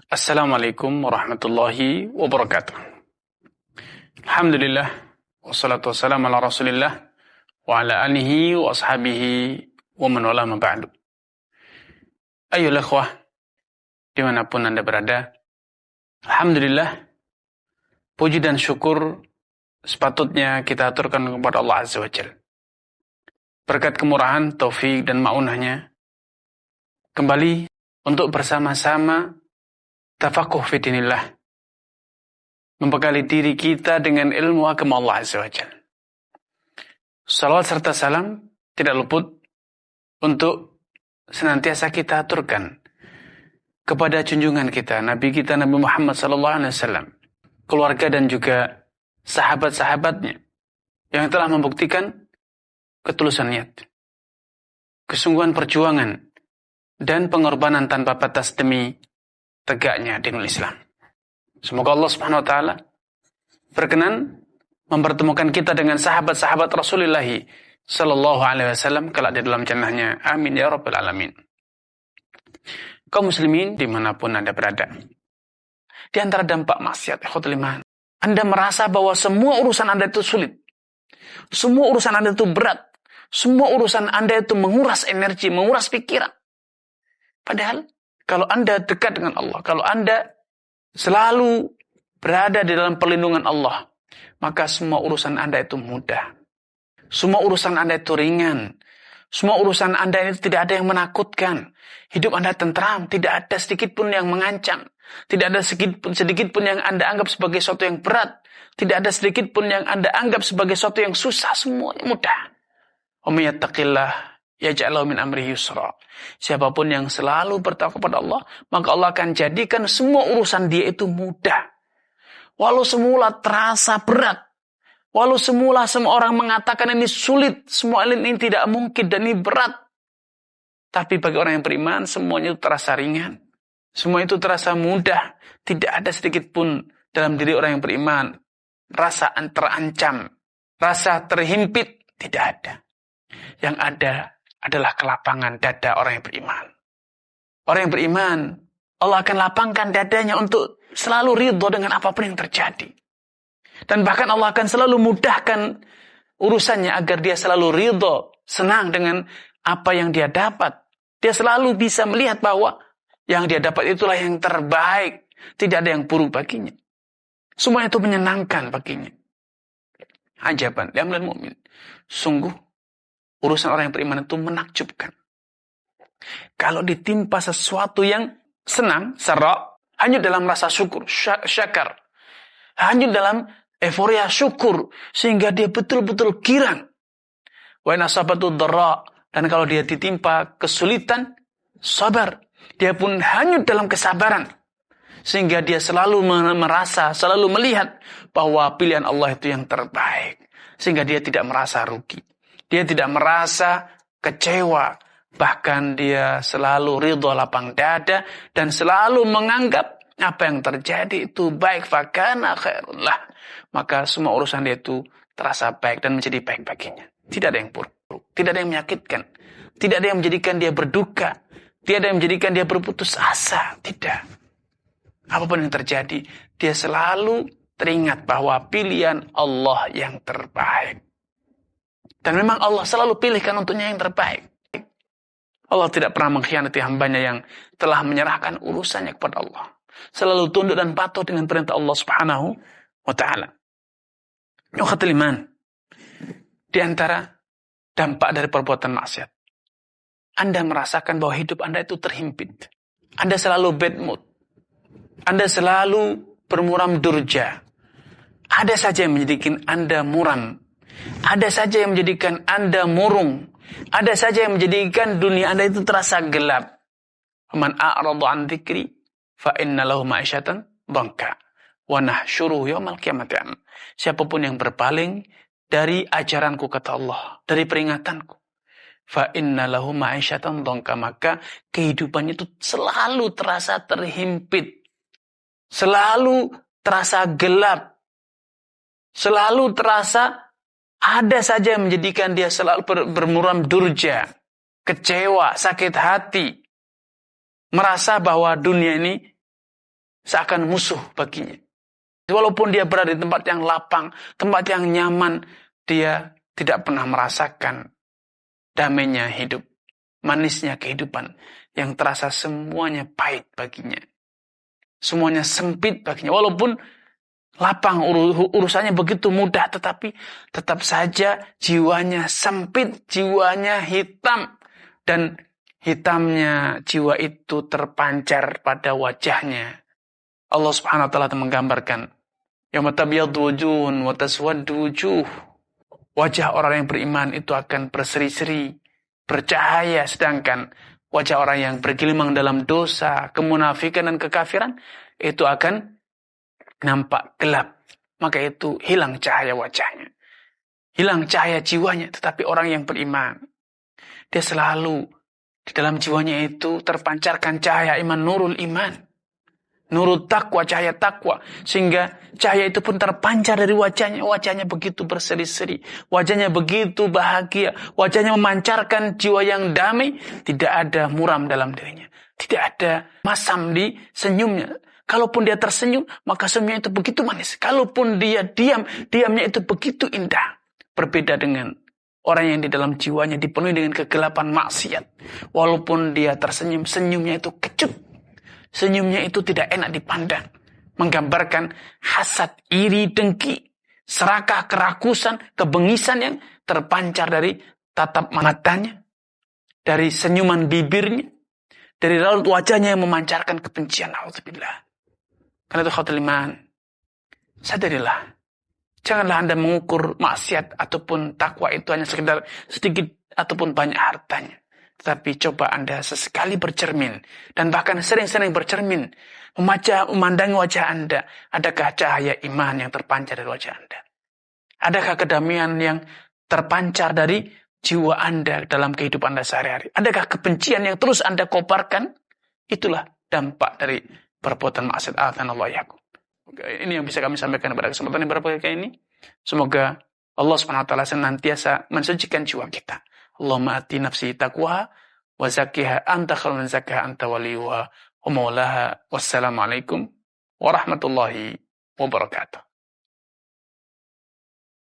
Assalamualaikum warahmatullahi wabarakatuh. Alhamdulillah, wassalatu wassalamu ala rasulillah, wa ala alihi wa ashabihi wa man wala ma ba'du. Ayolah ikhwah, dimanapun Anda berada, Alhamdulillah, puji dan syukur sepatutnya kita aturkan kepada Allah Azza wa Jalla. Berkat kemurahan, taufik dan ma'unahnya, kembali untuk bersama-sama tafakuh fi dinillah, membekali diri kita dengan ilmu agama Allah Azza wa Jalla. Salawat serta salam tidak luput untuk senantiasa kita aturkan kepada junjungan kita, Nabi kita Nabi Muhammad SAW, keluarga dan juga sahabat-sahabatnya yang telah membuktikan ketulusan niat, kesungguhan perjuangan, dan pengorbanan tanpa batas demi tegaknya dinul Islam. Semoga Allah Subhanahu wa taala berkenan mempertemukan kita dengan sahabat-sahabat Rasulullah sallallahu alaihi wasallam kelak di dalam jannahnya. Amin ya rabbal alamin. Kaum muslimin dimanapun Anda berada, di antara dampak maksiat ikhwatul iman, Anda merasa bahwa semua urusan Anda itu sulit, semua urusan Anda itu berat, semua urusan Anda itu menguras energi, menguras pikiran. Padahal kalau Anda dekat dengan Allah, kalau Anda selalu berada di dalam perlindungan Allah, maka semua urusan Anda itu mudah. Semua urusan Anda itu ringan. Semua urusan Anda itu tidak ada yang menakutkan. Hidup Anda tentram, tidak ada sedikit pun yang mengancam. Tidak ada sedikit pun yang Anda anggap sebagai sesuatu yang berat. Tidak ada sedikit pun yang Anda anggap sebagai sesuatu yang susah. Semuanya mudah. Wa may yattaqillah yaj'al lahu min amrihi yusra. Siapapun yang selalu bertakwa kepada Allah, maka Allah akan jadikan semua urusan dia itu mudah. Walau semula terasa berat, walau semula semua orang mengatakan ini sulit, semua ini tidak mungkin dan ini berat. Tapi bagi orang yang beriman, semuanya itu terasa ringan. Semua itu terasa mudah. Tidak ada sedikit pun dalam diri orang yang beriman rasa terancam, rasa terhimpit, tidak ada. Yang ada adalah kelapangan dada orang yang beriman. Orang yang beriman, Allah akan lapangkan dadanya untuk selalu ridho dengan apapun yang terjadi. Dan bahkan Allah akan selalu mudahkan urusannya agar dia selalu ridho, senang dengan apa yang dia dapat. Dia selalu bisa melihat bahwa yang dia dapat itulah yang terbaik. Tidak ada yang buruk baginya. Semuanya itu menyenangkan baginya. Ajaban, li'amlil mu'min. Sungguh, urusan orang yang beriman itu menakjubkan. Kalau ditimpa sesuatu yang senang, sarra, hanyut dalam rasa syukur, syakar. Hanyut dalam euforia syukur, sehingga dia betul-betul girang. Wa in asabatu dharra, dan kalau dia ditimpa kesulitan, sabar. Dia pun hanyut dalam kesabaran. Sehingga dia selalu merasa, selalu melihat bahwa pilihan Allah itu yang terbaik. Sehingga dia tidak merasa rugi. Dia tidak merasa kecewa. Bahkan dia selalu ridho lapang dada. Dan selalu menganggap apa yang terjadi itu baik. Fakana khairullah. Maka semua urusan dia itu terasa baik dan menjadi baik baginya. Tidak ada yang buruk. Tidak ada yang menyakitkan. Tidak ada yang menjadikan dia berduka. Tidak ada yang menjadikan dia berputus asa. Tidak. Apapun yang terjadi, dia selalu teringat bahwa pilihan Allah yang terbaik. Dan memang Allah selalu pilihkan untuknya yang terbaik. Allah tidak pernah mengkhianati hambanya yang telah menyerahkan urusannya kepada Allah. Selalu tunduk dan patuh dengan perintah Allah Subhanahu wa ta'ala. Ukhatul iman. Di antara dampak dari perbuatan maksiat, Anda merasakan bahwa hidup Anda itu terhimpit. Anda selalu bad mood. Anda selalu bermuram durja. Ada saja yang menjadikan Anda muram. Ada saja yang menjadikan Anda murung. Ada saja yang menjadikan dunia Anda itu terasa gelap. Man a'radu an dzikri fa inna lahu ma'isyatan dhanka wa nahsyuruhu yaumal qiyamati. Siapapun yang berpaling dari ajaranku, kata Allah, dari peringatanku, fa inna lahu ma'isyatan dhanka, maka kehidupannya itu selalu terasa terhimpit. Selalu terasa gelap. Selalu terasa ada saja yang menjadikan dia selalu bermuram durja, kecewa, sakit hati. Merasa bahwa dunia ini seakan musuh baginya. Walaupun dia berada di tempat yang lapang, tempat yang nyaman, dia tidak pernah merasakan damainya hidup, manisnya kehidupan, yang terasa semuanya pahit baginya. Semuanya sempit baginya. Walaupun lapang urusannya begitu mudah, tetapi tetap saja jiwanya sempit, jiwanya hitam. Dan hitamnya jiwa itu terpancar pada wajahnya. Allah Subhanahu wa taala menggambarkan, yauma tabyaddu wujuhun wa taswaddu wujuh. Wajah orang yang beriman itu akan berseri-seri, bercahaya, sedangkan wajah orang yang bergelimang dalam dosa, kemunafikan dan kekafiran itu akan nampak gelap. Maka itu hilang cahaya wajahnya, hilang cahaya jiwanya. Tetapi orang yang beriman, dia selalu di dalam jiwanya itu terpancarkan cahaya iman, nurul iman, nurul takwa, cahaya takwa, sehingga cahaya itu pun terpancar dari wajahnya. Wajahnya begitu berseri-seri, wajahnya begitu bahagia, wajahnya memancarkan jiwa yang damai. Tidak ada muram dalam dirinya, tidak ada masam di senyumnya. Kalaupun dia tersenyum, maka senyumnya itu begitu manis. Kalaupun dia diam, diamnya itu begitu indah. Berbeda dengan orang yang di dalam jiwanya dipenuhi dengan kegelapan maksiat. Walaupun dia tersenyum, senyumnya itu kecut. Senyumnya itu tidak enak dipandang. Menggambarkan hasad, iri, dengki, serakah, kerakusan, kebengisan yang terpancar dari tatap matanya, dari senyuman bibirnya, dari raut wajahnya yang memancarkan kebencian. Alhamdulillah. Karena itu khawatir iman, sadarilah. Janganlah Anda mengukur maksiat ataupun takwa itu hanya sekedar sedikit ataupun banyak hartanya. Tetapi coba Anda sesekali bercermin, dan bahkan sering-sering bercermin, memandangi wajah Anda. Adakah cahaya iman yang terpancar dari wajah Anda? Adakah kedamaian yang terpancar dari jiwa Anda dalam kehidupan Anda sehari-hari? Adakah kebencian yang terus Anda kobarkan? Itulah dampak dari perbuatan maksiat. Allah yakum. Ini yang bisa kami sampaikan pada kesempatan yang berbahagia kali ini. Semoga Allah SWT senantiasa mensucikan jiwa kita. Allahumma ati nafsi taqwaha wa zakkiha anta khairun man zakkaha anta waliyuha wa maulaha. Wassalamualaikum warahmatullahi wabarakatuh.